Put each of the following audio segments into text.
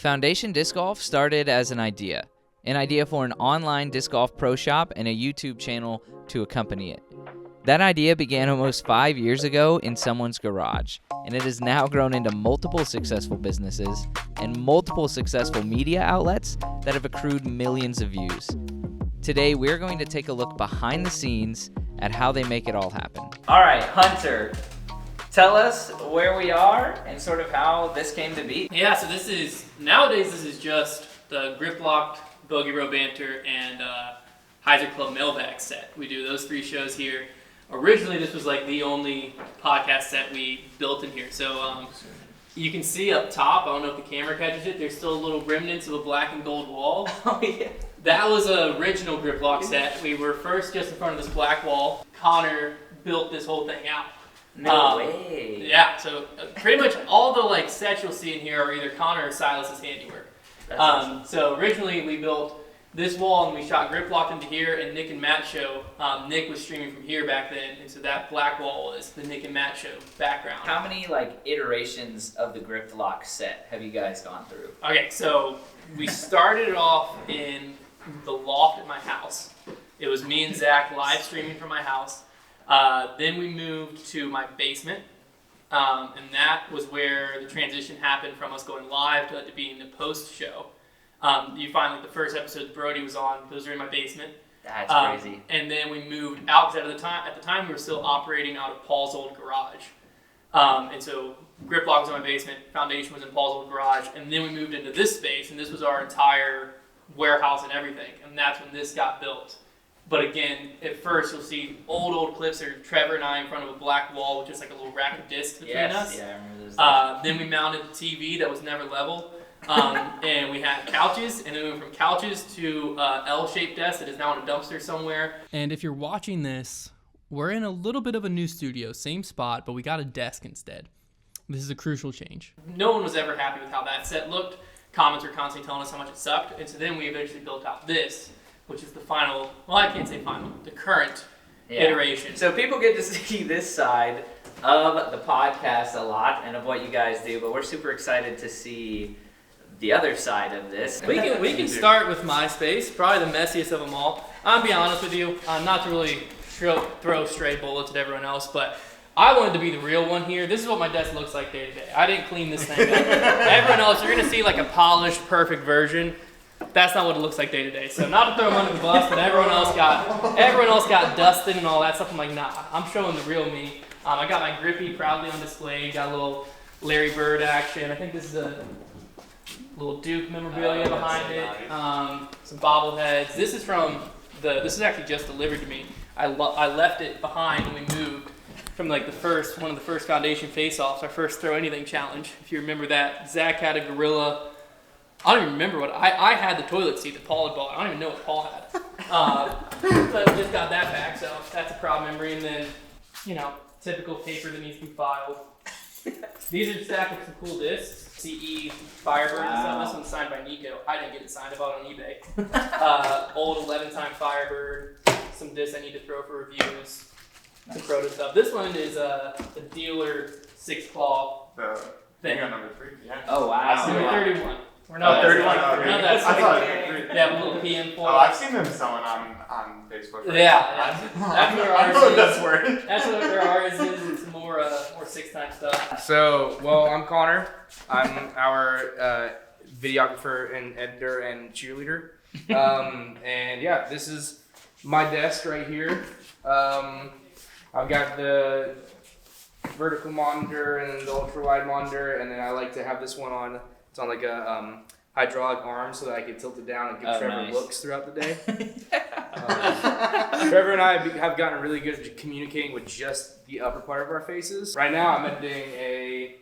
Foundation Disc Golf started as an idea for an online disc golf pro shop and a YouTube channel to accompany it. That idea began almost 5 years ago in someone's garage, and it has now grown into multiple successful businesses and multiple successful media outlets that have accrued millions of views. Today, we're going to take a look behind the scenes at how they make it all happen. All right, Hunter, tell us where we are and sort of how this came to be. Yeah, so nowadays this is just the Grip Locked, Bogey Row Banter, and Heiser Club Mailbag set. We do those 3 shows here. Originally, this was like the only podcast set we built in here. So you can see up top, I don't know if the camera catches it, there's still little remnants of a black and gold wall. Oh, yeah. That was a original Grip Lock set. We were first just in front of this black wall. Connor built this whole thing out. No way. Yeah, so pretty much all the sets you'll see in here are either Connor or Silas's handiwork. That's awesome. So originally we built this wall and we shot Grip Lock into here and Nick and Matt show. Nick was streaming from here back then, and so that black wall was the Nick and Matt show background. How many iterations of the Grip Lock set have you guys gone through? Okay, so we started it off in the loft at my house. It was me and Zach live streaming from my house. Then we moved to my basement, and that was where the transition happened from us going live to being the post show. You find the first episode Brody was on; those are in my basement. That's crazy. And then we moved out because at the time we were still operating out of Paul's old garage, and so Grip Lock was in my basement, Foundation was in Paul's old garage, and then we moved into this space, and this was our entire warehouse and everything, and that's when this got built. But again, at first you'll see old clips of Trevor and I in front of a black wall with just a little rack of discs between us. Yeah, I remember those. Then we mounted the TV that was never level, and we had couches, and then we went from couches to L-shaped desk that is now in a dumpster somewhere. And if you're watching this, we're in a little bit of a new studio, same spot, but we got a desk instead. This is a crucial change. No one was ever happy with how that set looked. Comments were constantly telling us how much it sucked, and so then we eventually built out this, which is the final, well, I can't say final, the current iteration. So people get to see this side of the podcast a lot and of what you guys do, but we're super excited to see the other side of this. We can start with MySpace, probably the messiest of them all. I'll be honest with you, not to really throw stray bullets at everyone else, but I wanted to be the real one here. This is what my desk looks like day to day. I didn't clean this thing up. Everyone else, you're going to see a polished, perfect version. That's not what it looks like day to day. So not to throw them under the bus, but everyone else got dusted and all that stuff. I'm like, nah, I'm showing the real me. I got my Grippy proudly on display. Got a little Larry Bird action. I think this is a little Duke memorabilia behind it. Some bobbleheads. This is actually just delivered to me. I left it behind when we moved from one of the first Foundation face-offs, our first Throw Anything challenge. If you remember that, Zach had a Gorilla. I don't even remember what I had the toilet seat that Paul had bought. I don't even know what Paul had. But just got that back, so that's a proud memory. And then, typical paper that needs to be filed. These are stacked with some cool discs. CE Firebird and stuff. This one's signed by Nico. I didn't get it signed. I bought it on eBay. Old 11-time Firebird. Some discs I need to throw for reviews. Some proto stuff. This one is a dealer 6-claw thing. Number 3. Yeah. Oh wow. Number 31. We're not 31. No, that's I thought it was 3. Yeah, little PM4. Oh, I've seen them selling on Facebook. Right? Yeah. That's where I ours know is. that's where. That's where ours is. It's more 6-time stuff. So, I'm Connor. I'm our videographer and editor and cheerleader. And yeah, this is my desk right here. I've got the vertical monitor and the ultra wide monitor, and then I like to have this one on. It's on a hydraulic arm so that I can tilt it down and give Trevor looks throughout the day. Trevor and I have gotten really good at communicating with just the upper part of our faces. Right now, I'm editing a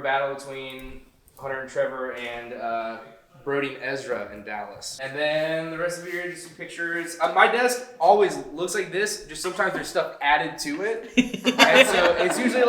battle between Hunter and Trevor and Brody and Ezra in Dallas. And then the rest of it here, just some pictures. My desk always looks like this, just sometimes there's stuff added to it. And so it's usually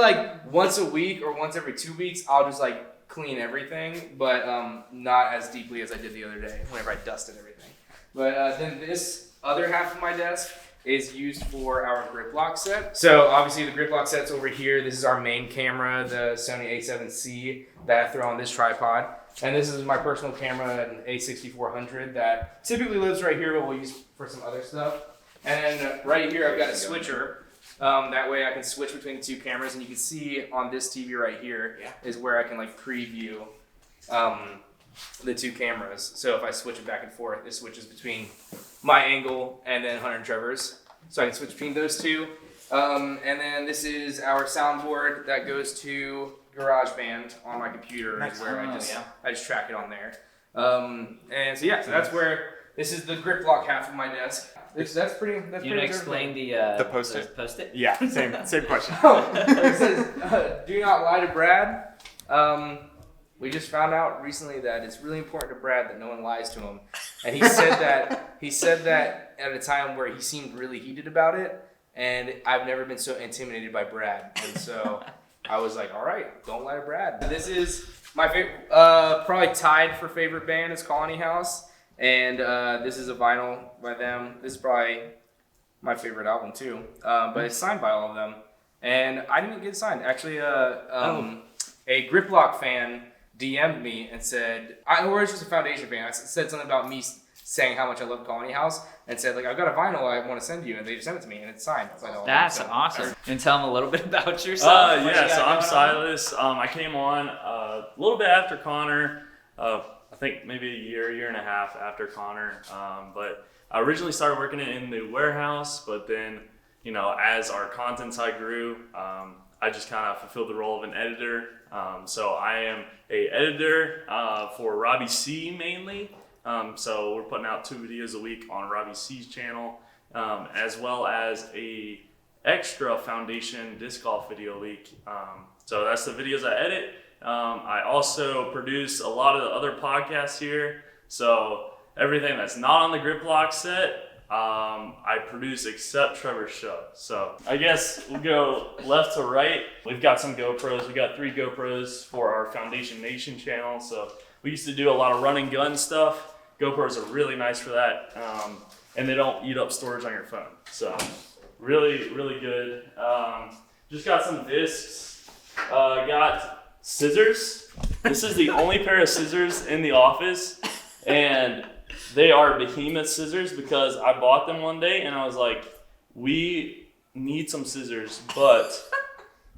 once a week or once every 2 weeks, I'll just clean everything, but not as deeply as I did the other day whenever I dusted everything. But then this other half of my desk is used for our grip lock set. So obviously the grip lock set's over here. This is our main camera, the Sony A7C that I throw on this tripod. And this is my personal camera, an A6400 that typically lives right here, but we'll use for some other stuff. And then right here, I've got a switcher. That way I can switch between the two cameras, and you can see on this TV right here is where I can like preview the two cameras. So if I switch it back and forth, it switches between my angle and then Hunter and Trevor's. So I can switch between those two. And then this is our soundboard that goes to GarageBand on my computer, is where I just track it on there. And so so that's where this is the grip lock half of my desk. That's pretty. That's You pretty. gonna explain the Post-it? Post-it? Yeah, same question. It says, "Do not lie to Brad." We just found out recently that it's really important to Brad that no one lies to him, and he said that at a time where he seemed really heated about it, and I've never been so intimidated by Brad, and so I was like, "All right, don't lie to Brad." This is my favorite, probably tied for favorite band is Colony House. And this is a vinyl by them. This is probably my favorite album too. But it's signed by all of them. And I didn't get signed. Actually, a Grip Lock fan DM'd me and said, or it's just a Foundation fan. I said something about me saying how much I love Colony House and said, like, I've got a vinyl I want to send you. And they just sent it to me and it's signed by all of them. That's awesome. And tell them a little bit about yourself. So I'm Silas. I came on a little bit after Connor. I think maybe a year and a half after Connor. But I originally started working in the warehouse, but then, as our content side grew, I just kind of fulfilled the role of an editor. So I am a editor for Robbie C mainly. So we're putting out 2 videos a week on Robbie C's channel, as well as a extra Foundation disc golf video a week. So that's the videos I edit. I also produce a lot of the other podcasts here. So everything that's not on the Grip Lock set, I produce except Trevor's show. So I guess we'll go left to right. We've got some GoPros. We got 3 GoPros for our Foundation Nation channel. So we used to do a lot of run and gun stuff. GoPros are really nice for that. And they don't eat up storage on your phone. So really, really good. Just got some discs. Got scissors. This is the only pair of scissors in the office, and they are behemoth scissors because I bought them one day and I was like, we need some scissors, but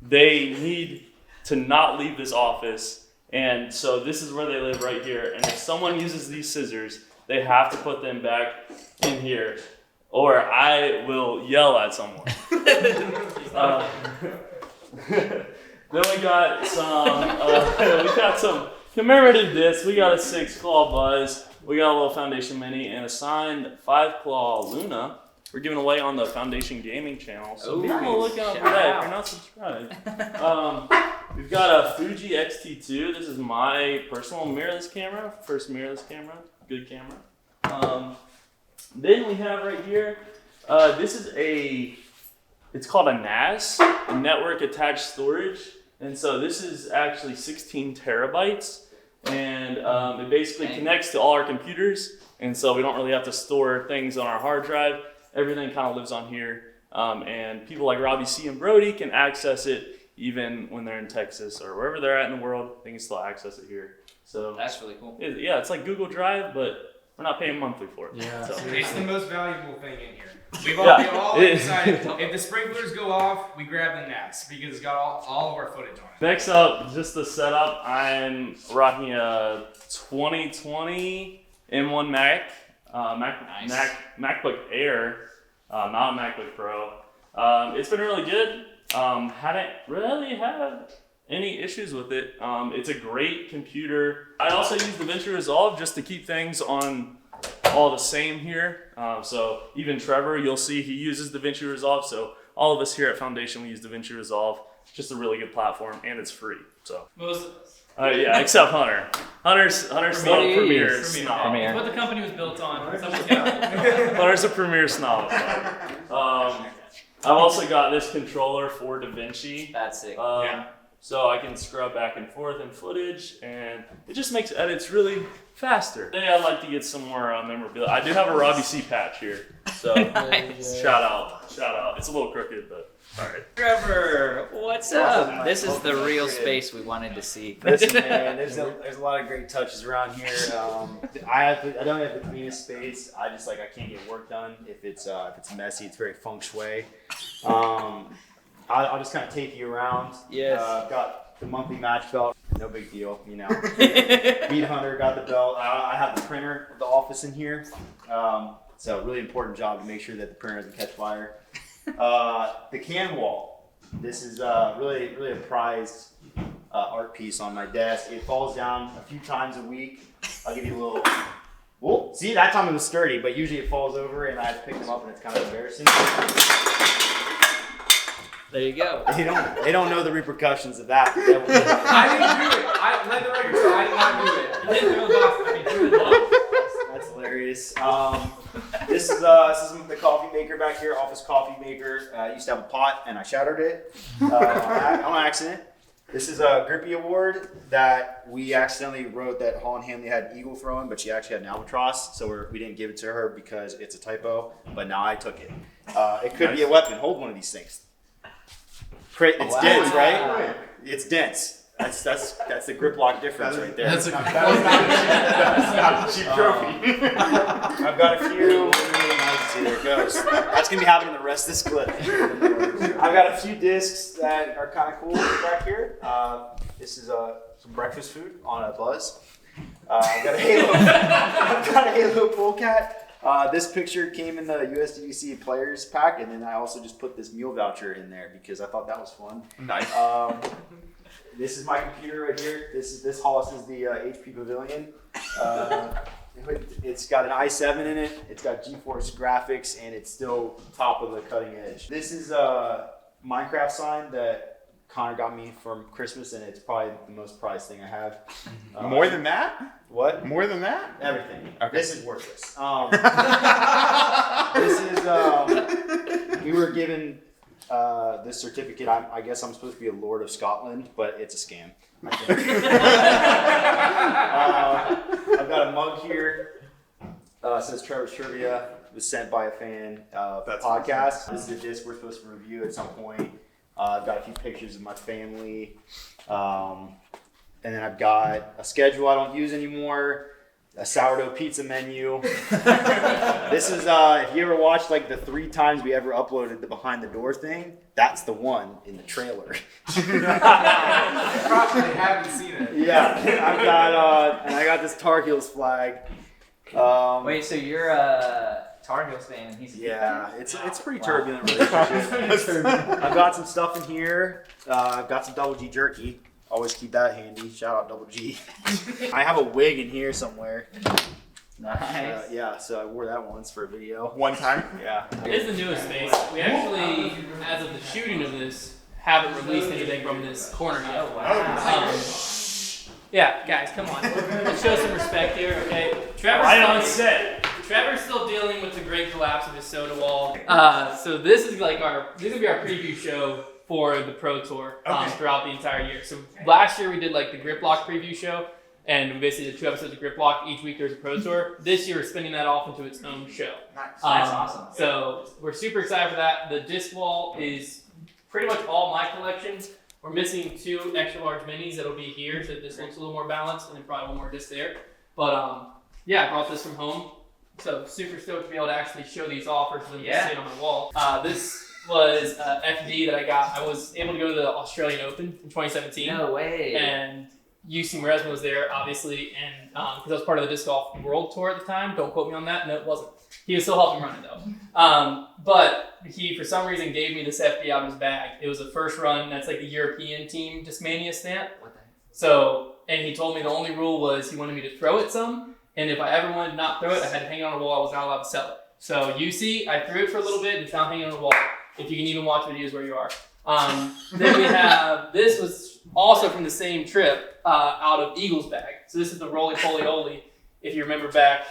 they need to not leave this office. And so this is where they live, right here. And if someone uses these scissors, they have to put them back in here or I will yell at someone. Then we got some commemorative discs. We got a 6-claw Buzz. We got a little Foundation Mini and a signed 5-claw Luna. We're giving away on the Foundation Gaming channel. So be on the lookout for that if you're not subscribed. We've got a Fuji X-T2. This is my personal mirrorless camera. First mirrorless camera. Good camera. Then we have right here, this is it's called a NAS, a network attached storage. And so this is actually 16 terabytes, and it basically connects to all our computers, and so we don't really have to store things on our hard drive. Everything kind of lives on here, and people like Robbie C. and Brody can access it even when they're in Texas or wherever they're at in the world. They can still access it here. So that's really cool. It's like Google Drive, but we're not paying monthly for it. Yeah, so. It's the most valuable thing in here. We've all decided if the sprinklers go off, we grab the NAS because it's got all of our footage on it. Next up, just the setup. I'm rocking a 2020 M1 MacBook Air, not a MacBook Pro. It's been really good. Hadn't really had any issues with it. It's a great computer. I also use DaVinci Resolve just to keep things on all the same here. So even Trevor, you'll see he uses DaVinci Resolve. So all of us here at Foundation, we use DaVinci Resolve. It's just a really good platform and it's free. So Most of us. yeah, except Hunter. Hunter's still a Premiere snob. It's what the company was built on. Someone's got it. Hunter's a Premiere snob. I've also got this controller for DaVinci. That's sick. So I can scrub back and forth in footage, and it just makes edits really faster. Today I'd like to get some more memorabilia. I do have a Robbie C patch here, so Nice. shout out. It's a little crooked, but Sorry. Trevor, what's up? This is the real space we wanted to see. Listen, man, there's a lot of great touches around here. I don't have the cleanest space. I can't get work done if it's messy. It's very feng shui. I'll just kind of take you around. Yes. I've got the monthly match belt. No big deal, you know. Meat Hunter got the belt. I have the printer of the office in here. So really important job to make sure that the printer doesn't catch fire. The can wall. This is really a prized art piece on my desk. It falls down a few times a week. I'll give you a little. Well, see, that time it was sturdy, but usually it falls over and I have to pick them up and it's kind of embarrassing. There you go. They don't know the repercussions of that. I didn't do it. I let the record show. I did not do it. I didn't throw it off. I mean, threw it off. That's hilarious. This is the coffee maker back here, office coffee maker. I used to have a pot and I shattered it on accident. This is a Grippy Award that we accidentally wrote that Holland Hamley had an eagle throwing, but she actually had an albatross, so we didn't give it to her because it's a typo, but now I took it. It could be a weapon. Hold one of these things. It's dense, right? It's dense. That's the grip lock difference right there. That's a That's not a cheap trophy. I've got a few. See, there it goes. That's gonna be happening the rest of this clip. I've got a few discs that are kind of cool back here. This is some breakfast food on a Buzz. I've got a Halo. I've got a Halo Polecat. This picture came in the USDC players pack, and then I also just put this meal voucher in there because I thought that was fun. Nice. This is my computer right here. This Hollis is the HP Pavilion. It's got an i7 in it. It's got GeForce graphics, and it's still top of the cutting edge. This is a Minecraft sign that Connor got me from Christmas, and it's probably the most prized thing I have. More than that? What? More than that? Everything. Okay. This is worthless. This is we were given this certificate. I guess I'm supposed to be a Lord of Scotland, but it's a scam. I think. I've got a mug here. It says Trevor's Trivia. It was sent by a fan of the podcast. This is a disc we're supposed to review at some point. I've got a few pictures of my family. And then I've got a schedule I don't use anymore. A sourdough pizza menu. This is if you ever watched like the 3 times we ever uploaded the behind the door thing, that's the one in the trailer. I probably haven't seen it. Yeah, I've got and I got this Tar Heels flag. Wait, so you're a Tar Heels fan and he's a Yeah, it's a pretty turbulent relationship. I've got some stuff in here. I've got some Double G jerky. Always keep that handy. Shout out Double G. I have a wig in here somewhere. Nice. Yeah, so I wore that once for a video. One time? Yeah. It is the newest space. We actually, as of the shooting of this, haven't released anything from this corner yet. Oh, wow. Yeah, guys, come on. Let's show some respect here, okay? Right on set. Trevor's still dealing with the great collapse of his soda wall. So this is like this is gonna be our preview show for the Pro Tour throughout the entire year. So last year we did like the Grip Lock preview show, and we basically did 2 episodes of Grip Lock. Each week there's a Pro Tour. This year we're spinning that off into its own show. That's awesome. So we're super excited for that. The disc wall is pretty much all my collection. We're missing 2 extra large minis that'll be here, so this looks a little more balanced, and then probably one more disc there. But yeah, I brought this from home. So super stoked to be able to actually show these off versus them just sitting on my wall. This was FD that I got. I was able to go to the Australian Open in 2017. No way. And UC Maresma was there, obviously, and because I was part of the Disc Golf World Tour at the time. Don't quote me on that. No, it wasn't. He was still helping run it, though. But he, for some reason, gave me this FD out of his bag. It was a first run. That's like the European team Discmania stamp. What the heck? So, and he told me the only rule was he wanted me to throw it some, and if I ever wanted to not throw it, I had to hang it on a wall. I was not allowed to sell it. So UC, I threw it for a little bit and it's now hanging on the wall. If you can even watch videos where you are. Then we have, this was also from the same trip out of Eagles bag. So this is the Roly Poly Oly. If you remember back,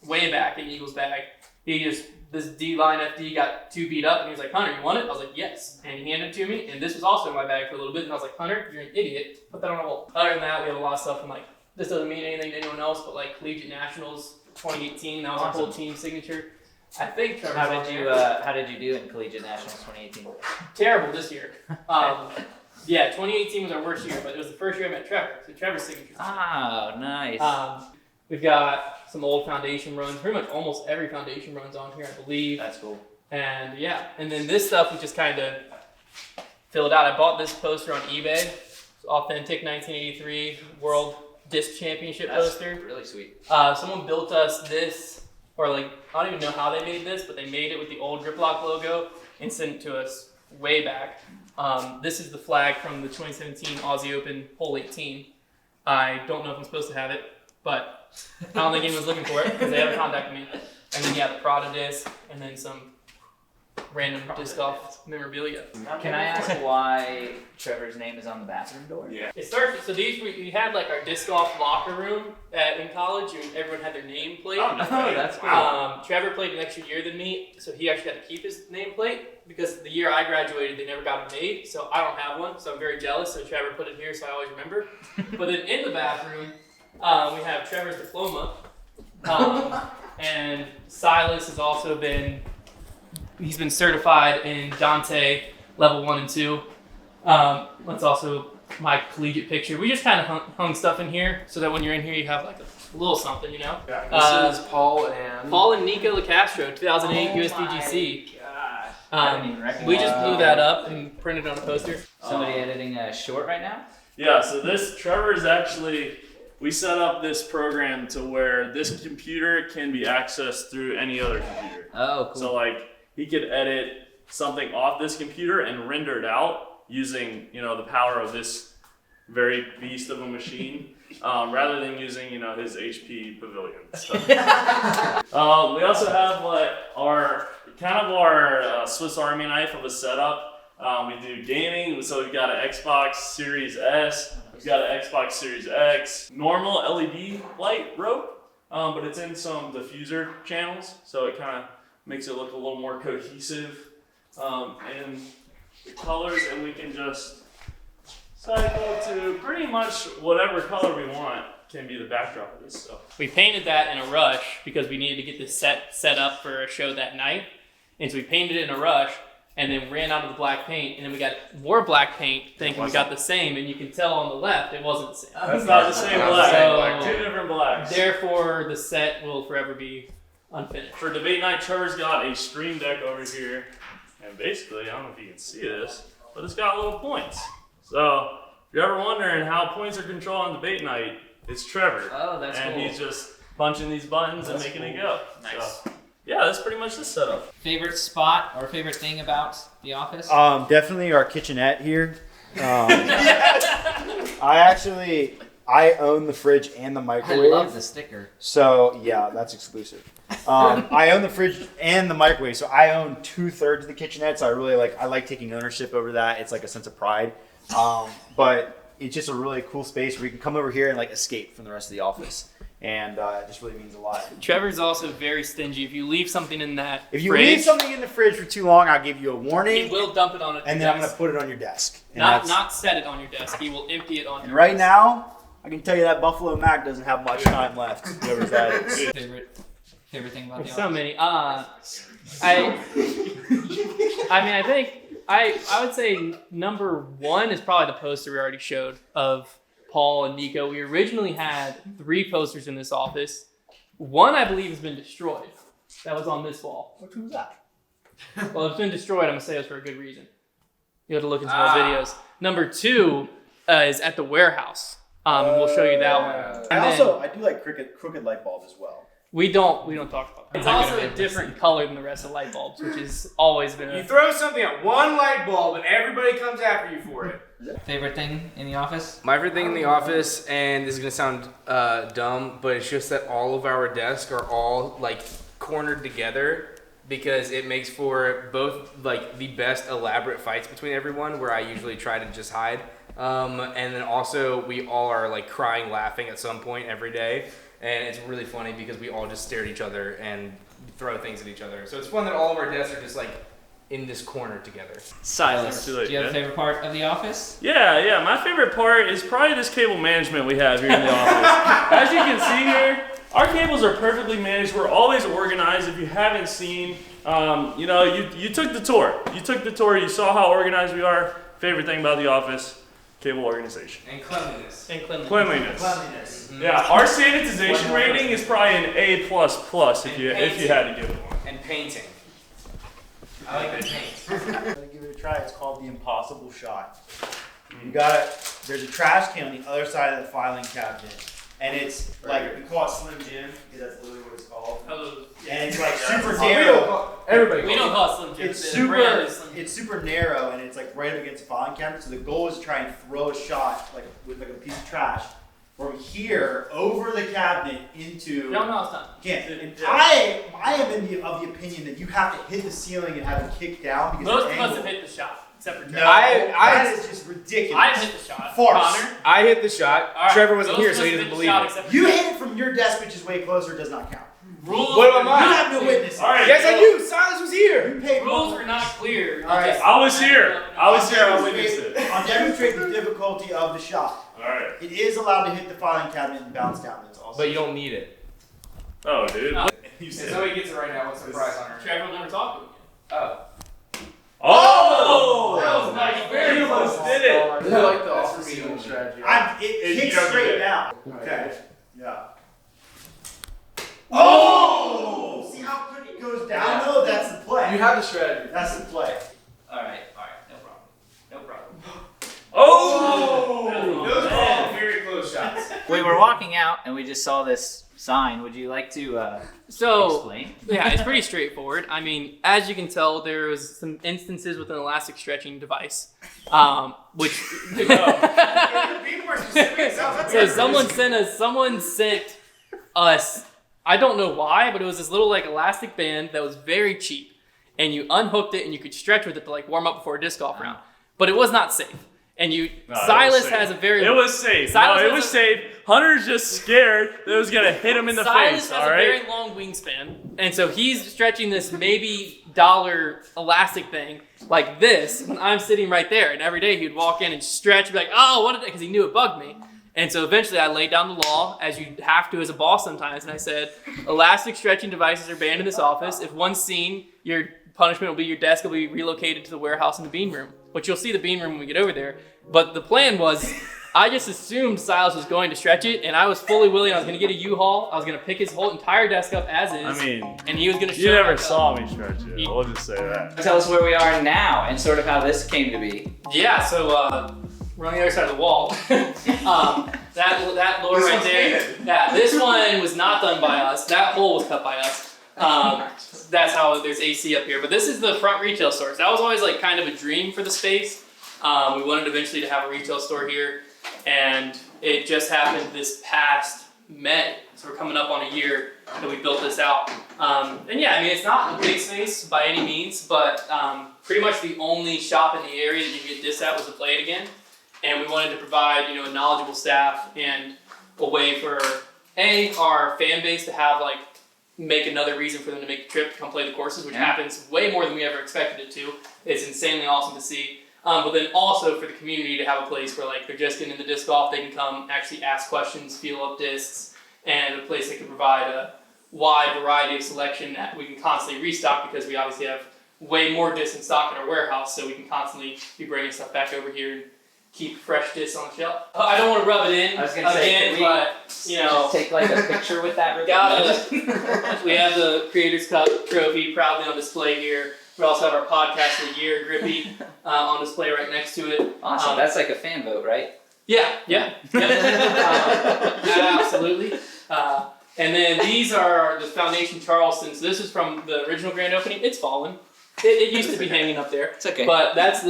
way back in Eagles bag, this D-line FD got 2 beat up and he was like, Hunter, you want it? I was like, yes. And he handed it to me. And this was also in my bag for a little bit. And I was like, Hunter, you're an idiot. Put that on a wall. Other than that, we have a lot of stuff from like, this doesn't mean anything to anyone else, but like Collegiate Nationals 2018, that was a whole team signature. I think Trevor's How on did you there. How did you do in Collegiate Nationals 2018? Terrible this year. Yeah, 2018 was our worst year, but it was the first year I met Trevor. So Trevor's signature. Oh, nice. We've got some old foundation runs. Pretty much almost every foundation run's on here, I believe. That's cool. And yeah, and then this stuff we just kind of filled out. I bought this poster on eBay. It's authentic 1983 World Disc Championship poster. Really sweet. Someone built us this, or like, I don't even know how they made this, but they made it with the old Grip Lock logo and sent it to us way back. This is the flag from the 2017 Aussie Open Hole 18. I don't know if I'm supposed to have it, but I don't think anyone's looking for it because they haven't contacted me. And then yeah, the Prada disc, and then some random disc golf memorabilia. Can I ask why Trevor's name is on the bathroom door? Yeah. It starts. So we had like our disc golf locker room in college, and everyone had their name plate. Oh, that's cool. Trevor played an extra year than me, so he actually had to keep his nameplate because the year I graduated, they never got it made, so I don't have one. So I'm very jealous. So Trevor put it here, so I always remember. But then in the bathroom, we have Trevor's diploma, and Silas has also been. He's been certified in Dante level 1 and 2. That's also my collegiate picture. We just kind of hung stuff in here so that when you're in here, you have like a little something, you know. This is Paul and Paul and Nico LaCastro, 2008 USDGC. We just blew that up and printed it on a poster. Somebody editing a short right now? Yeah, so Trevor is actually, we set up this program to where this computer can be accessed through any other computer. Oh, cool. So like, he could edit something off this computer and render it out using, the power of this very beast of a machine, rather than using, his HP Pavilion. So. We also have like our Swiss Army knife of a setup. We do gaming, so we've got an Xbox Series S, we've got an Xbox Series X, normal LED light rope, but it's in some diffuser channels, so it kind of makes it look a little more cohesive, and the colors, and we can just cycle to pretty much whatever color we want can be the backdrop of this stuff. We painted that in a rush because we needed to get this set up for a show that night. And so we painted it in a rush and then ran out of the black paint. And then we got more black paint thinking we got the same. And you can tell on the left it wasn't the same. That's not the same black. So, Two different blacks. Therefore, the set will forever be unfinished. For debate night, Trevor's got a stream deck over here. And basically, I don't know if you can see this, but it's got little points. So if you're ever wondering how points are controlled on debate night, it's Trevor. Oh, that's cool. And he's just punching these buttons and making it go. Nice. So, yeah, that's pretty much the setup. Favorite spot or favorite thing about the office? Definitely our kitchenette here. I own the fridge and the I microwave. love the sticker. So yeah, that's exclusive. I own the fridge and the microwave, so I own 2/3 of the kitchenette. So I like taking ownership over that. It's like a sense of pride. But it's just a really cool space where you can come over here and like escape from the rest of the office, and it just really means a lot. Trevor's also very stingy. If you leave something in that If you fridge, leave something in the fridge for too long, I'll give you a he warning, will dump it on it. and then I'm gonna put it on your desk. And Not set it on your desk. He will empty it on and your right desk. now, I can tell you that Buffalo Mac doesn't have much time left. Whoever that is. Favorite thing about There's the so office? many. I think I would say number one is probably the poster we already showed of Paul and Nico. We originally had 3 posters in this office. One I believe has been destroyed. That was on this wall. Which was that? Well, it's been destroyed. I'm gonna say it's for a good reason. You have to look into those videos. Number 2 is at the warehouse. We'll show you that one. And I do like crooked light bulb as well. we don't talk about that. It's also a different color than the rest of the light bulbs, which has always been You a... throw something at one light bulb and everybody comes after you for it. Favorite thing in the office? My favorite thing in the office, and this is gonna sound dumb, but it's just that all of our desks are all like cornered together because it makes for both like the best elaborate fights between everyone, where I usually try to just hide, and then also we all are like crying, laughing at some point every day, and it's really funny because we all just stare at each other and throw things at each other. So it's fun that all of our desks are just like in this corner together. Silas, Too do late, you have a yeah. favorite part of the office? Yeah. My favorite part is probably this cable management we have here in the office. As you can see here, our cables are perfectly managed. We're always organized. If you haven't seen, you know, you took the tour. You took the tour. You saw how organized we are. Favorite thing about the office, cable organization. And cleanliness. And cleanliness. Cleanliness. Yeah, our sanitization rating is probably an A++ if you had to give it one. And painting. I like the paint. I'm gonna give it a try. It's called the impossible shot. You got there's a trash can on the other side of the filing cabinet, and it's like we call it Slim Jim because that's literally what it's called. And it's like super narrow. Everybody. We don't call it Slim Jim. It's The brand super. is Slim Jim. It's super narrow, and it's like right up against the filing cabinet. So the goal is to try and throw a shot like with like a piece of trash from here over the cabinet into. No, it's not. Can't. And I am of the opinion that you have to hit the ceiling and have it kick down because Most it's of us have angled. hit the shot, except for No, Trevor. that is just ridiculous. I've hit the shot. Farce. Connor. I hit the shot. All right. Trevor wasn't Most here, of so us he hit doesn't the believe shot it. except for You Trevor. hit it from your desk, which is way closer, does not count. Rules. What about You mine? have no witnesses. All right. Yes, I do. Silas was here. You paid Rules money. were not clear. All right. I was here. I witnessed it. I'll demonstrate the difficulty of the shot. All right. It is allowed to hit the filing cabinet and bounce down. That's also. But you don't need it. Oh, dude. No. You If said somebody gets it right now, what's the prize on her? Trevor will never talk to him Oh. Oh! That was nice. Very close. Did it. I like the offer me strategy. It You kicks don't do straight it. down. Okay. Yeah. Oh! See how quick it goes down though? That's the play. You have the strategy. That's the play. All right, no problem. No problem. Oh! Those are all very close shots. We were walking out and we just saw this sign. Would you like to So, explain? yeah, it's pretty straightforward. I mean, as you can tell, there was some instances with an elastic stretching device, which. So someone sent us. I don't know why, but it was this little like elastic band that was very cheap, and you unhooked it and you could stretch with it to like warm up before a disc golf round. But it was not safe. And No, Silas has a very. It was safe. Silas No, it has was a- safe. Hunter's just scared that it was gonna hit him in the Silas face. has All a right. very long wingspan, and so he's stretching this maybe $1 elastic thing like this when I'm sitting right there. And every day he'd walk in and stretch, and be like, "Oh, what did?" Because he knew it bugged me. And so eventually I laid down the law, as you have to as a boss sometimes, and I said, elastic stretching devices are banned in this office. If one's seen, your punishment will be your desk will be relocated to the warehouse in the bean room, which you'll see the bean room when we get over there. But the plan was, I just assumed Silas was going to stretch it, and I was fully willing. I was going to get a U-Haul. I was going to pick his whole entire desk up as is, I mean, and he was going to show you never back up. saw me stretch it. We'll just say that. Tell us where we are now and sort of how this came to be. Yeah, so we're on the other side of the wall. That door right there. Yeah, this one was not done by us. That hole was cut by us. That's how there's AC up here. But this is the front retail store. So that was always like kind of a dream for the space. We wanted eventually to have a retail store here, and it just happened this past May. So we're coming up on a year that we built this out. And yeah, I mean, it's not a big space by any means, but pretty much the only shop in the area that you could get this at was a Play It Again. And we wanted to provide, a knowledgeable staff and a way for our fan base to have make another reason for them to make the trip to come play the courses, which happens way more than we ever expected it to. It's insanely awesome to see. But then also for the community to have a place where they're just getting into disc golf, they can come actually ask questions, feel up discs, and a place that can provide a wide variety of selection that we can constantly restock because we obviously have way more discs in stock in our warehouse, so we can constantly be bringing stuff back over here and keep fresh discs on the shelf. I don't want to rub it in I was gonna say, again, can we but just take a picture with that? we have the Creators Cup trophy proudly on display here. We also have our Podcast of the Year Grippy on display right next to it. Awesome. That's like a fan vote, right? Yeah. Absolutely. And then these are the Foundation Charleston. So this is from the original grand opening. It's fallen. It used to be hanging up there. It's okay. But that's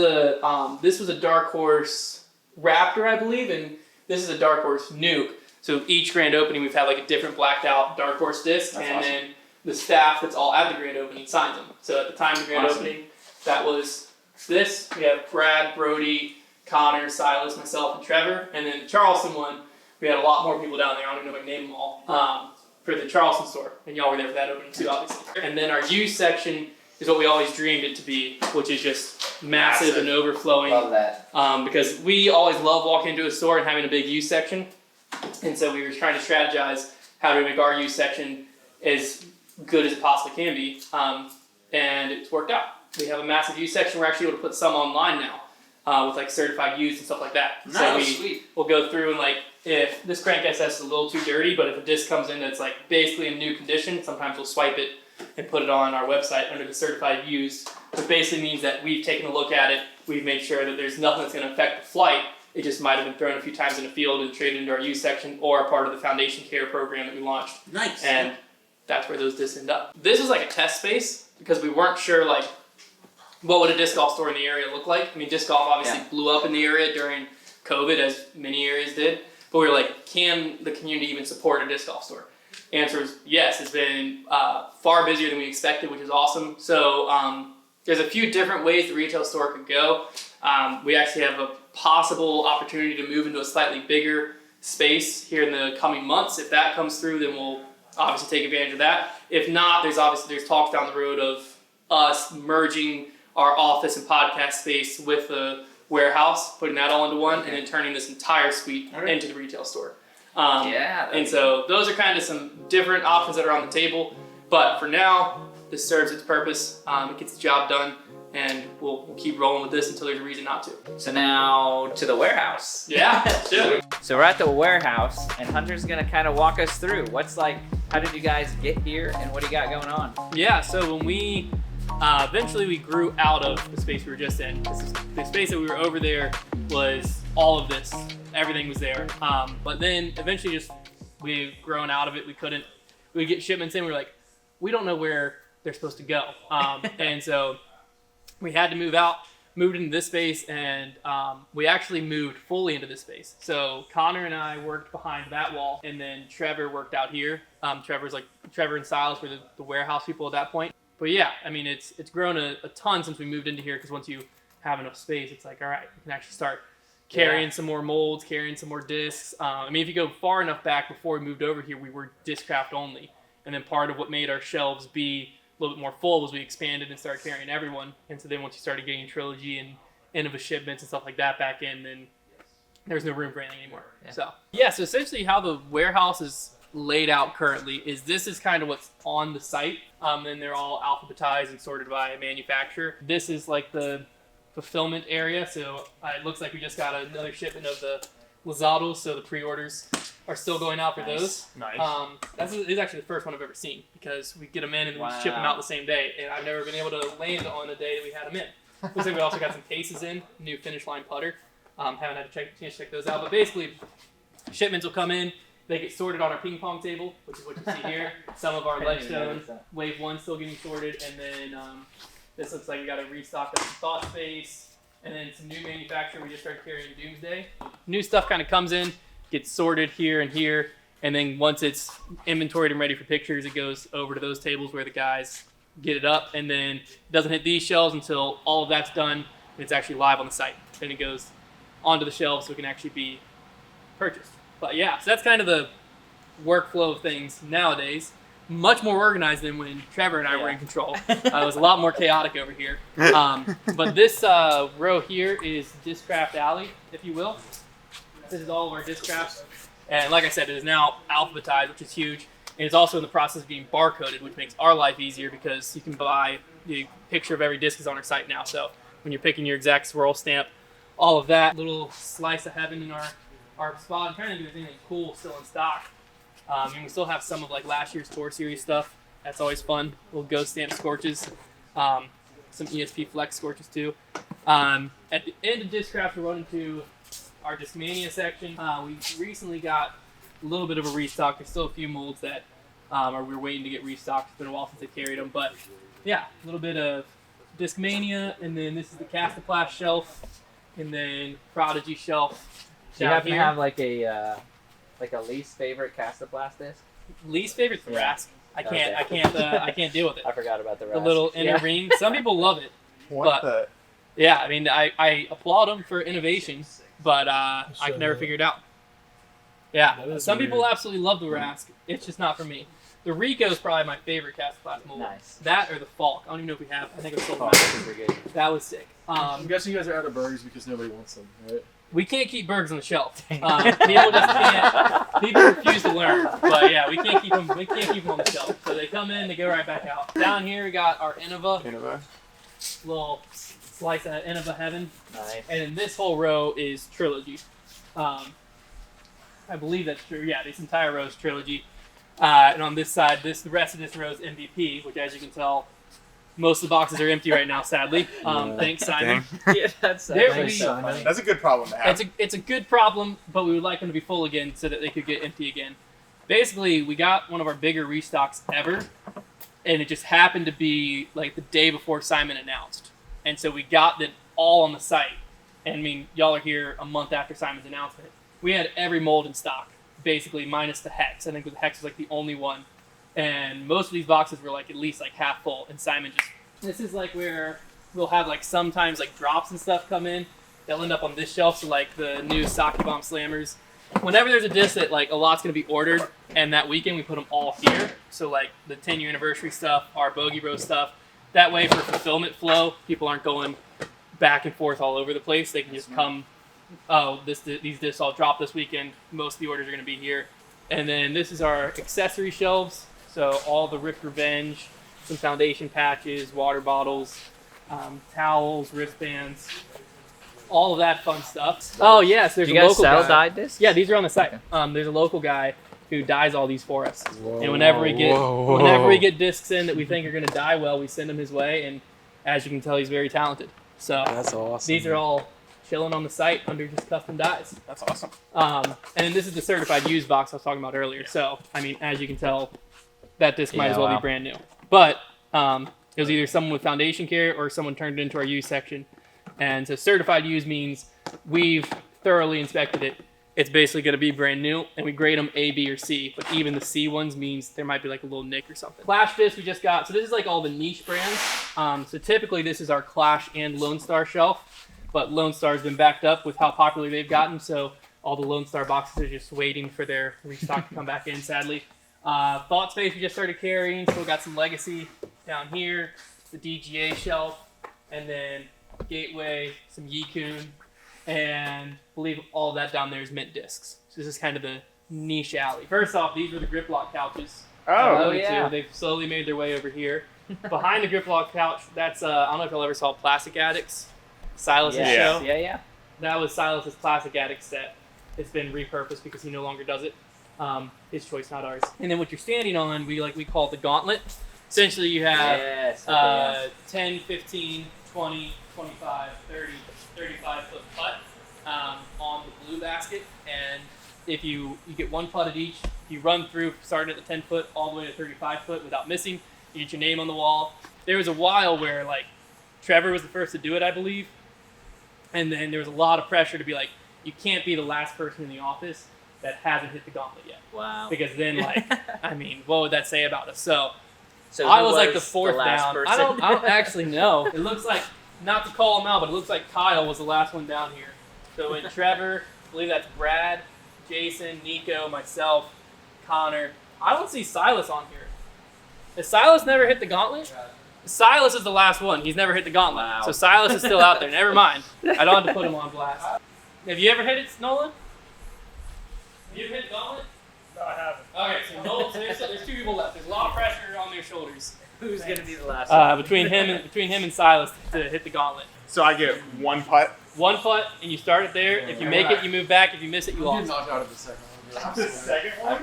this was a Dark Horse Raptor, I believe, and this is a Dark Horse Nuke. So each grand opening we've had a different blacked out Dark Horse disc, That's and awesome. then the staff that's all at the grand opening signs them. So at the time of the grand Awesome. opening, that was this. We have Brad, Brody, Connor, Silas, myself, and Trevor. And then the Charleston one, we had a lot more people down there. I don't even know if I can name them all. For the Charleston store, and y'all were there for that opening too, obviously. And then our youth section is what we always dreamed it to be, which is just massive and overflowing. Love that. Because we always love walking into a store and having a big youth section. And so we were trying to strategize how do we make our used section as good as it possibly can be, and it's worked out. We have a massive used section. We're actually able to put some online now with like certified used and stuff like that. Nice. So we'll go through and like if this crank SS is a little too dirty, but if a disc comes in that's like basically in new condition, sometimes we'll swipe it and put it on our website under the certified used, which basically means that we've taken a look at it, we've made sure that there's nothing that's going to affect the flight. It just might have been thrown a few times in the field and traded into our used section or a part of the foundation care program that we launched. Nice. And that's where those discs end up. This was like a test space because we weren't sure like what would a disc golf store in the area look like. I mean, disc golf obviously blew up in the area during COVID, as many areas did. But we were like, can the community even support a disc golf store? Answer is yes. It's been far busier than we expected, which is awesome. So there's a few different ways the retail store could go. We actually have a possible opportunity to move into a slightly bigger space here in the coming months. If that comes through, then we'll obviously take advantage of that. If not, there's talks down the road of us merging our office and podcast space with the warehouse, putting that all into one, and then turning this entire suite into the retail store. And so those are kind of some different options that are on the table. But for now, this serves its purpose. It gets the job done, and we'll keep rolling with this until there's a reason not to. So now to the warehouse. Yeah, sure. So we're at the warehouse, and Hunter's gonna kind of walk us through how did you guys get here, and what do you got going on? Yeah, so when we eventually we grew out of the space we were just in. The space that we were over there was all of this. Everything was there. But then eventually we've grown out of it. We get shipments in, we were like, we don't know where they're supposed to go. And so we had to moved into this space, and we actually moved fully into this space. So Connor and I worked behind that wall, and then Trevor worked out here. Trevor and Silas were the warehouse people at that point. But yeah, I mean, it's grown a ton since we moved into here, because once you have enough space, it's like, all right, you can actually start carrying some more molds, carrying some more discs. I mean, if you go far enough back before we moved over here, we were Discraft only. And then part of what made our shelves be a little bit more full was we expanded and started carrying everyone. And so then once you started getting Trilogy and end of a shipments and stuff like that back in, then there's no room for anything anymore. So essentially how the warehouse is laid out currently is this is kind of what's on the site. And they're all alphabetized and sorted by manufacturer. This is like the fulfillment area. So it looks like we just got another shipment of the Lazados, so the pre-orders are still going out for those. Nice. This is actually the first one I've ever seen, because we get them in and we ship them out the same day, and I've never been able to land on the day that we had them in. Looks like we also got some cases in, new Finish Line putter. Haven't had a chance to check those out, but basically shipments will come in, they get sorted on our ping pong table, which is what you see here. Some of our Ledgestone Wave 1 still getting sorted, and then this looks like we got to restock up some Thought Space, and then some new manufacturer we just started carrying Doomsday. New stuff kind of comes in, gets sorted here and here, and then once it's inventoried and ready for pictures, it goes over to those tables where the guys get it up, and then it doesn't hit these shelves until all of that's done and it's actually live on the site. Then it goes onto the shelves so it can actually be purchased. But yeah, so that's kind of the workflow of things nowadays. Much more organized than when Trevor and I were in control. It was a lot more chaotic over here. But this row here is Discraft Alley, if you will. This is all of our Discrafts. And like I said, it is now alphabetized, which is huge. And it's also in the process of being barcoded, which makes our life easier because you can buy the picture of every disc is on our site now. So when you're picking your exact swirl stamp, all of that little slice of heaven in our spot. I'm trying to do anything cool still in stock. And we still have some of like last year's Tour Series stuff. That's always fun. Little Ghost Stamp Scorches. Some ESP Flex Scorches too. At the end of Discraft, we're running to our Discmania section. We recently got a little bit of a restock. There's still a few molds that we're waiting to get restocked. It's been a while since they carried them. But yeah, a little bit of Discmania. And then this is the Castaplast shelf. And then Prodigy shelf. Do you happen to have like a least favorite Castaplast disc? Least favorite the Rask. I can't deal with it. I forgot about the Rask. The little inner ring. Some people love it. Yeah, I mean, I applaud them for innovation, but I can never figure it out. Yeah, some people absolutely love the Rask. It's just not for me. The Rico is probably my favorite Castaplast mold. Nice. That or the Falk. I don't even know if we have. I think it was sold. Super good. That was sick. I'm guessing you guys are out of burgers because nobody wants them, right? We can't keep burgers on the shelf. People just can't. People refuse to learn. But yeah, we can't keep them. We can't keep them on the shelf. So they come in, they go right back out. Down here we got our Innova. Little slice of Innova heaven. Nice. And then this whole row is Trilogy. I believe that's true. Yeah, this entire row is Trilogy. And on this side, the rest of this row is MVP, which, as you can tell, most of the boxes are empty right now, sadly. Thanks, Simon. Yeah, that's Simon. That's a good problem to have. It's a good problem, but we would like them to be full again so that they could get empty again. Basically, we got one of our bigger restocks ever, and it just happened to be like the day before Simon announced. And so we got it all on the site. And I mean, y'all are here a month after Simon's announcement. We had every mold in stock, basically, minus the Hex. I think the Hex was like the only one. And most of these boxes were like at least like half full. And Simon just, this is like where we'll have like sometimes like drops and stuff come in. They'll end up on this shelf. So like the new Sake Bomb Slammers. Whenever there's a disc that like a lot's going to be ordered, and that weekend we put them all here. So like the 10-year anniversary stuff, our Bogey Bro stuff. That way for fulfillment flow, people aren't going back and forth all over the place. They can just come, oh, these discs all drop this weekend. Most of the orders are going to be here. And then this is our accessory shelves. So all the Ripped Revenge, some foundation patches, water bottles, towels, wristbands, all of that fun stuff. Oh yes, there's Do a you guys local sell guy. dyed discs? Yeah, these are on the site. There's a local guy who dyes all these for us. And whenever we get discs in that we think are going to dye well, we send them his way. And as you can tell, he's very talented. So That's awesome. these are all chilling on the site under just custom dyes. That's awesome. And then this is the certified used box I was talking about earlier. So I mean, as you can tell, that disc might as well be brand new. But it was either someone with foundation care or someone turned it into our used section. And so certified used means we've thoroughly inspected it. It's basically going to be brand new, and we grade them A, B, or C. But even the C ones means there might be like a little nick or something. Clash disc we just got. So this is like all the niche brands. So typically this is our Clash and Lone Star shelf. But Lone Star's been backed up with how popular they've gotten. So all the Lone Star boxes are just waiting for their restock to come back in, sadly. Thought Space we just started carrying, so we got some Legacy down here, the DGA shelf, and then Gateway, some Yikun, and I believe all that down there is mint discs. So this is kind of the niche alley. First off, these are the grip lock couches. Oh, yeah. They've slowly made their way over here. Behind the grip lock couch, that's I don't know if y'all ever saw Plastic Addicts, Silas's show. Yeah. That was Silas's Plastic Addict set. It's been repurposed because he no longer does it. His choice, not ours. And then what you're standing on, we call the gauntlet. Essentially, you have 10, 15, 20, 25, 30, 35 foot putt on the blue basket. And if you get one putt at each, you run through starting at the 10 foot all the way to 35 foot without missing. You get your name on the wall. There was a while where like Trevor was the first to do it, I believe. And then there was a lot of pressure to be like, you can't be the last person in the office that hasn't hit the gauntlet yet. Wow. Because then, like, I mean, what would that say about us? So I I was like the fourth last down. person? I don't actually know. It looks like, not to call him out, but it looks like Kyle was the last one down here. So in Trevor, I believe that's Brad, Jason, Nico, myself, Connor. I don't see Silas on here. Has Silas never hit the gauntlet? Silas is the last one. He's never hit the gauntlet. Wow. So Silas is still out there. Never mind. I don't have to put him on blast. Have you ever hit it, Nolan? Have you ever hit the gauntlet? No, I haven't. Okay, so Nolan, there's two people left. There's a lot of pressure on their shoulders. Who's gonna be the last one? Between him and Silas to hit the gauntlet. So I get one putt. One putt, and you start it there. If you make it, you move back. If you miss it, you lost. knocked out of the second one. The second one?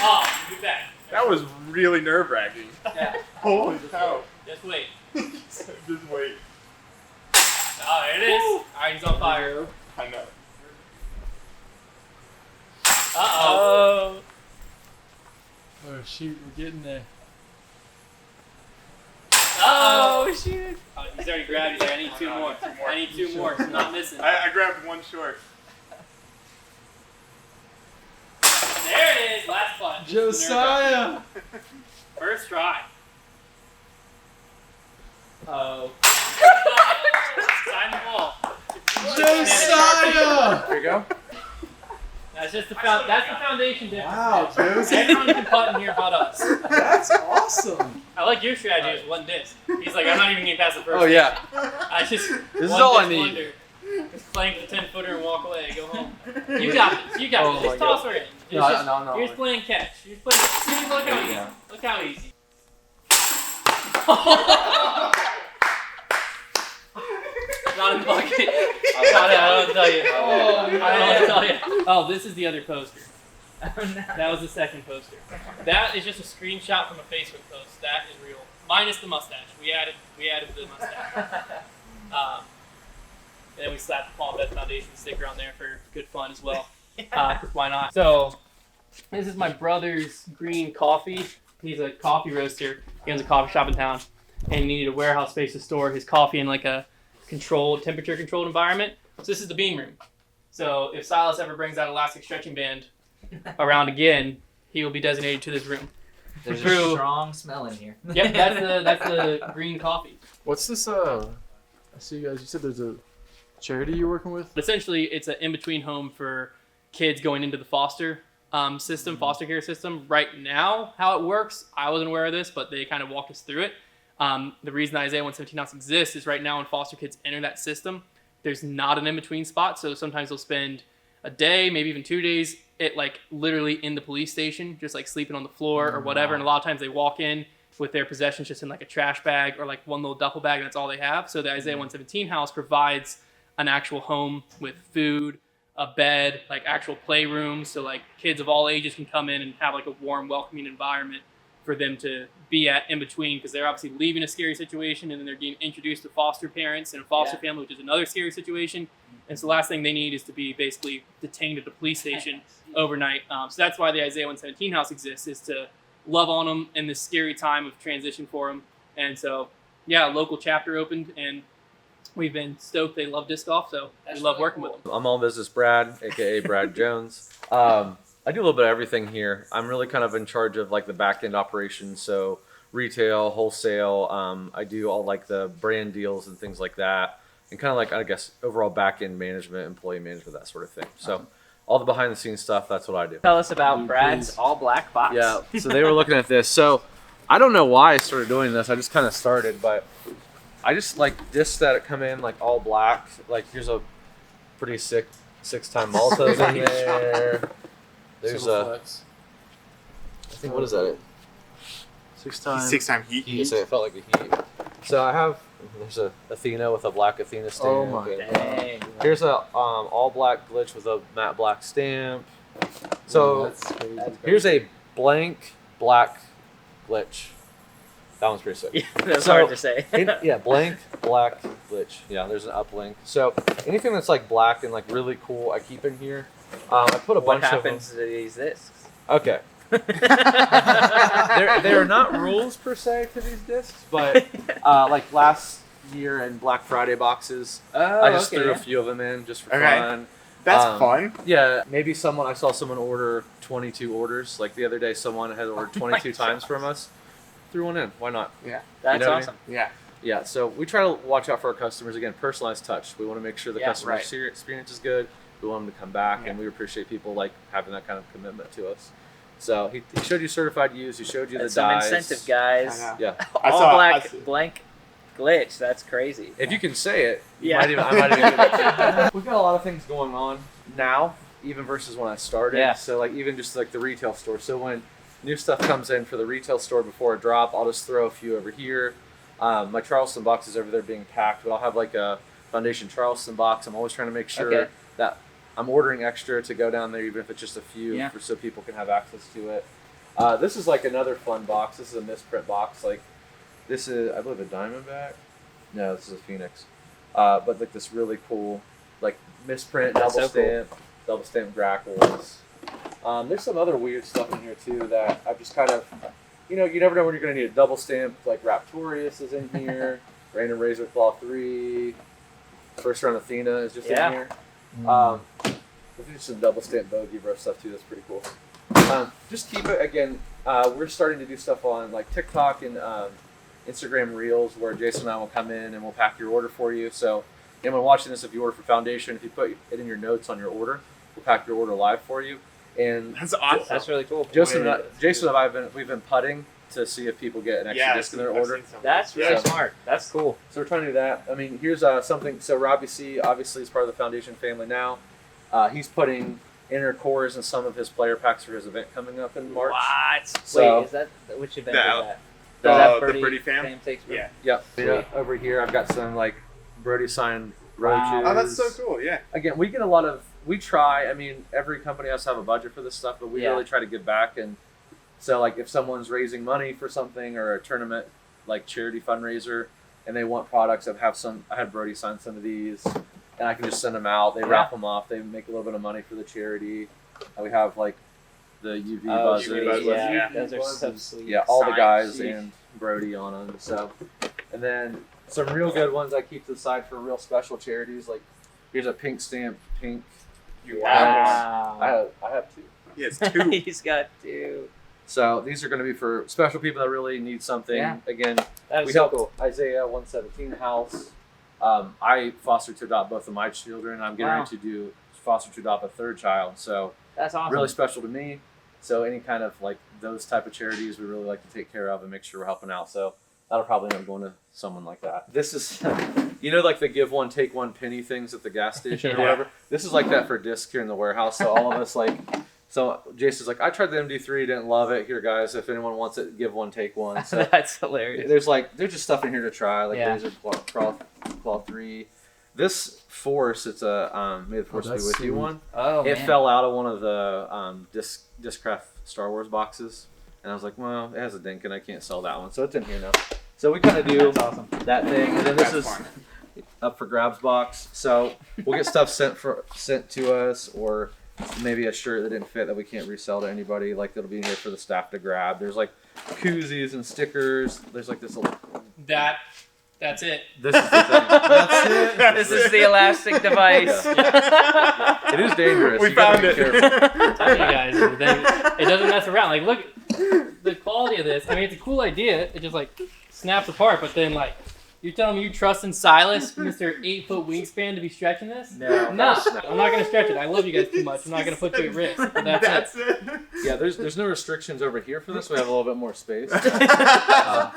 Oh, you move back. That was really nerve wracking. Yeah. Holy cow. Just wait. Just wait. Oh, there it is. All right, he's on fire. I know. Uh-oh. Oh shoot, we're getting there. Oh, shoot. Oh, he's already grabbed you there. I need two more. I need two more. So I'm not missing. I grabbed one short. There it is. Last putt. Josiah! First try. Oh. Sign the ball. Josiah! Here you go. That's just the foundation difference. Wow, Josie. Everyone can putt in here but us. That's awesome. I like your strategy with one disc. He's like, I'm not even getting past the first. Oh yeah. I just. This is one all I disc need. wonder. plank the 10-footer and walk away. Go home. You got this. You got Oh this. my Just toss her in. No. You're just playing catch. You're just playing. See, look how easy. Look how easy. Not in the bucket. I don't tell you. I don't tell you. Oh, this is the other poster. That was the second poster. That is just a screenshot from a Facebook post. That is real, minus the mustache. We added the mustache. And then we slapped the Palm Beth Foundation sticker on there for good fun as well. 'Cause why not? So this is my brother's green coffee. He's a coffee roaster. He owns a coffee shop in town, and he needed a warehouse space to store his coffee in like a temperature controlled environment. So this is the beam room. So if Silas ever brings that elastic stretching band around again, he will be designated to this room. There's True. a strong smell in here. Yep, that's the green coffee. What's this? I see you guys. You said there's a charity you're working with. But essentially, it's an in-between home for kids going into the foster foster care system. Right now, how it works, I wasn't aware of this, but they kind of walk us through it. The reason Isaiah 117 House exists is right now when foster kids enter that system, there's not an in-between spot. So sometimes they'll spend a day, maybe even 2 days, like literally in the police station, just like sleeping on the floor or whatever. And a lot of times they walk in with their possessions just in like a trash bag or like one little duffel bag, and that's all they have. So the Isaiah 117 House provides an actual home with food, a bed, like actual playrooms, so like kids of all ages can come in and have like a warm, welcoming environment for them to be at in between, because they're obviously leaving a scary situation and then they're getting introduced to foster parents and a foster family, which is another scary situation. And so the last thing they need is to be basically detained at the police station overnight. So that's why the Isaiah 117 House exists, is to love on them in this scary time of transition for them. And so, yeah, a local chapter opened, and we've been stoked. They love disc golf, so we love working with them. I'm all business Brad, aka Brad Jones. I do a little bit of everything here. I'm really kind of in charge of like the back end operations, so retail, wholesale. I do all like the brand deals and things like that, and kind of like, I guess, overall back end management, employee management, that sort of thing. So all the behind the scenes stuff, that's what I do. Tell us about Brad's all black box. Yeah, so they were looking at this. So I don't know why I started doing this. I just kind of started, but I just like discs that come in like all black. Like here's a pretty sick 6-time Malta's in there. There's a, I think, what is that? 6-time. 6-time heat. Yes, it felt like a heat. So I have, there's a Athena with a black Athena stamp. Oh my Dang. Here's a all black glitch with a matte black stamp. So That's crazy. here's a blank black glitch. That one's pretty sick. Yeah, that's So, hard to say. Yeah, blank black glitch. Yeah, there's an uplink. So anything that's like black and like really cool, I keep in here. I put a What bunch happens to these discs? of them. Okay. there are not rules per se to these discs, but like last year in Black Friday boxes, I just threw a few of them in just for Okay. fun. That's fun. Yeah, maybe I saw someone order 22 orders. Like the other day, someone had ordered 22 times from us. Threw one in. Why not? Yeah. That's You know what I awesome. Yeah. Yeah, so we try to watch out for our customers. Again, personalized touch. We want to make sure the Yeah, customer right. experience is good. We want them to come back, Yeah. and we appreciate people like having that kind of commitment to us. So he showed you certified use. He showed you That's the some dyes. incentive, guys. I know. Yeah, I All saw- black I- blank glitch. That's crazy. if you can say it, Yeah. I might even do that. We've got a lot of things going on now, even versus when I started. Yeah. So like even just like the retail store. So when new stuff comes in for the retail store before a drop, I'll just throw a few over here. My Charleston box is over there being packed, but I'll have like a Foundation Charleston box. I'm always trying to make sure Okay. that I'm ordering extra to go down there, even if it's just a few, Yeah. so people can have access to it. This is like another fun box. This is a misprint box. Like this is, I believe, a Diamondback. No, this is a Phoenix. But like this really cool, like misprint, That's double so cool. double stamp grackles. There's some other weird stuff in here too that I've just kind of, you never know when you're going to need a double stamp. Like Raptorius is in here. Rain and Razor Claw 3. First round Athena is just Yeah. in here. There's just some double stamp Bogey Bro stuff too. That's pretty cool. Just keep it, again, we're starting to do stuff on like TikTok and Instagram Reels where Jason and I will come in and we'll pack your order for you. So anyone watching this, if you order for Foundation, if you put it in your notes on your order, we'll pack your order live for you. And That's awesome. That's really cool. Jason and I, we've been putting to see if people get an extra Yeah, disc in their I've order. seen some. That's really Yeah. smart. That's cool. So we're trying to do that. I mean, here's something. So Robbie C obviously is part of the foundation family now. He's putting inner cores in some of his player packs for his event coming up in March. What? So- Wait, is that which event The- is that? the- Is that the Birdie fam? takes Birdie? Yeah. Yeah. Over here, I've got some like Brody signed roaches. Wow. Oh, that's so cool. Yeah. Again, we get a lot of. We try. I mean, every company has to have a budget for this stuff, but we Yeah. really try to give back. And so, like, if someone's raising money for something or a tournament, like charity fundraiser, and they want products, I had Brody sign some of these, and I can just send them out. They wrap them off. They make a little bit of money for the charity. And we have like the UV buzzers. UV buzzers. Yeah, Yeah. those are so sweet. Yeah, all the Signed guys sheet. and Brody on them. So, and then some real good ones I keep to the side for real special charities. Like here's a pink stamp, pink. Wow. I have two. Yeah, it's 2. He's got two. So these are going to be for special people that really need something. Yeah. Again, That we is so helped cool. Isaiah 117 house. I fostered to adopt both of my children. I'm getting Wow. ready to do foster to adopt a third child. So That's awesome. really special to me. So any kind of like those type of charities we really like to take care of and make sure we're helping out. So that'll probably end up going to someone like that. This is, you know, like the give one, take one penny things at the gas station or Yeah. whatever. This is like that for disc here in the warehouse. So all of us like, so Jason's like, I tried the MD3, didn't love it. Here, guys, if anyone wants it, give one, take one. So That's hilarious. there's just stuff in here to try, like Yeah. Laser Claw 3. This Force, it's a May the Force be that's with you sweet. one. Oh, It man. fell out of one of the Discraft Star Wars boxes, and I was like, well, it has a dink, and I can't sell that one, so it's in here now. So we kind of do That's awesome. that thing, and then this That's is fun. up for grabs box. So we'll get stuff sent to us, or maybe a shirt that didn't fit that we can't resell to anybody. Like that'll be in here for the staff to grab. There's like koozies and stickers. There's like this little. That's it. This is the thing. That's it. This is the elastic device. It is dangerous. We You gotta found be it. careful. I'm telling you guys, it doesn't mess around. Like, look, the quality of this. I mean, it's a cool idea. It just like snaps apart, but then like, you're telling me you trust in Silas, Mr. 8-foot wingspan, to be stretching this? No, No, that's I'm not gonna stretch it. I love you guys too much. I'm not gonna put you at risk. But that's it. it. Yeah, there's no restrictions over here for this. We have a little bit more space.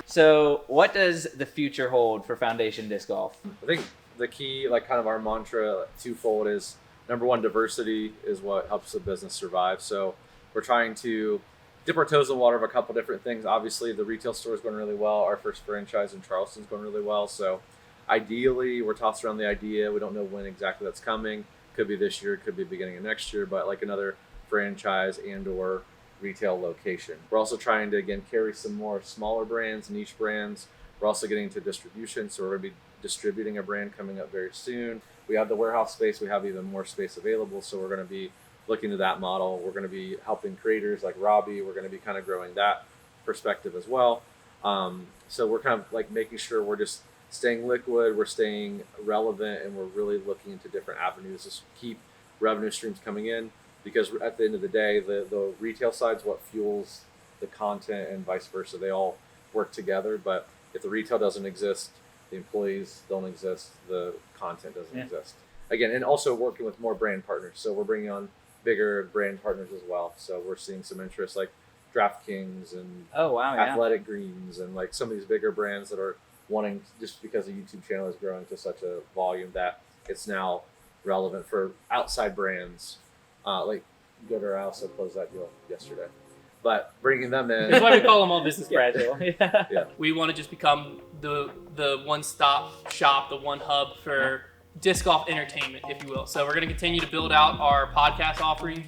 So, what does the future hold for Foundation Disc Golf? I think the key, like kind of our mantra, twofold is number one, diversity is what helps the business survive. So we're trying to dip our toes in the water of a couple different things. Obviously, the retail store is going really well. Our first franchise in Charleston is going really well. So ideally, we're tossed around the idea. We don't know when exactly that's coming. Could be this year, could be beginning of next year, but like another franchise and or retail location. We're also trying to, again, carry some more smaller brands, niche brands. We're also getting into distribution, so we're going to be distributing a brand coming up very soon. We have the warehouse space. We have even more space available, so we're going to be looking to that model. We're going to be helping creators like Robbie. We're going to be kind of growing that perspective as well. So we're kind of like making sure we're just staying liquid, we're staying relevant, and we're really looking into different avenues to keep revenue streams coming in. Because at the end of the day, the retail side is what fuels the content and vice versa. They all work together, but if the retail doesn't exist, the employees don't exist, the content doesn't exist. Again, and also working with more brand partners. So we're bringing on bigger brand partners as well. So we're seeing some interest like DraftKings and Oh, wow, yeah. Athletic Greens and like some of these bigger brands that are wanting, just because the YouTube channel is growing to such a volume that it's now relevant for outside brands. Like Gooder, I also closed that deal yesterday. But bringing them in. That's why we call them all business Fragile. Yeah. We want to just become the one-stop shop, the one hub for disc golf entertainment, if you will. So we're going to continue to build out our podcast offering.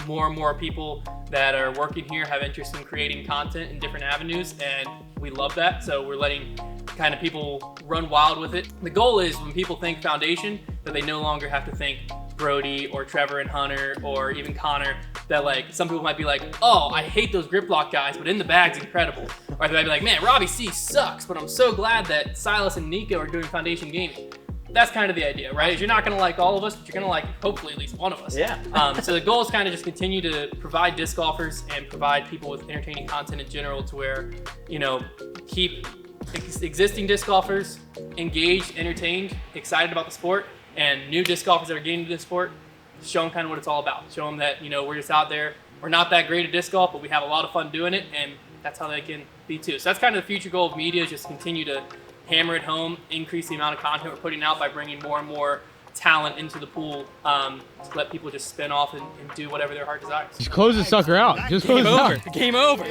More and more people that are working here have interest in creating content in different avenues, and we love that. So we're letting kind of people run wild with it. The goal is when people think foundation, that they no longer have to think Brody or Trevor and Hunter or even Connor, that like some people might be like, oh, I hate those grip block guys, but in the bag's incredible. Or they might be like, man, Robbie C sucks, but I'm so glad that Silas and Nico are doing foundation gaming. That's kind of the idea, right? Is you're not gonna like all of us, but you're gonna like hopefully at least one of us. Yeah. So the goal is kind of just continue to provide disc golfers and provide people with entertaining content in general to where, you know, keep existing disc golfers engaged, entertained, excited about the sport, and new disc golfers that are getting into the sport, show them kind of what it's all about. Show them that, you know, we're just out there. We're not that great at disc golf, but we have a lot of fun doing it, and that's how they can be too. So that's kind of the future goal of media, is just continue to hammer it home, increase the amount of content we're putting out by bringing more and more talent into the pool, to let people just spin off and do whatever their heart desires. Just close the sucker out. Just close it out. Game over.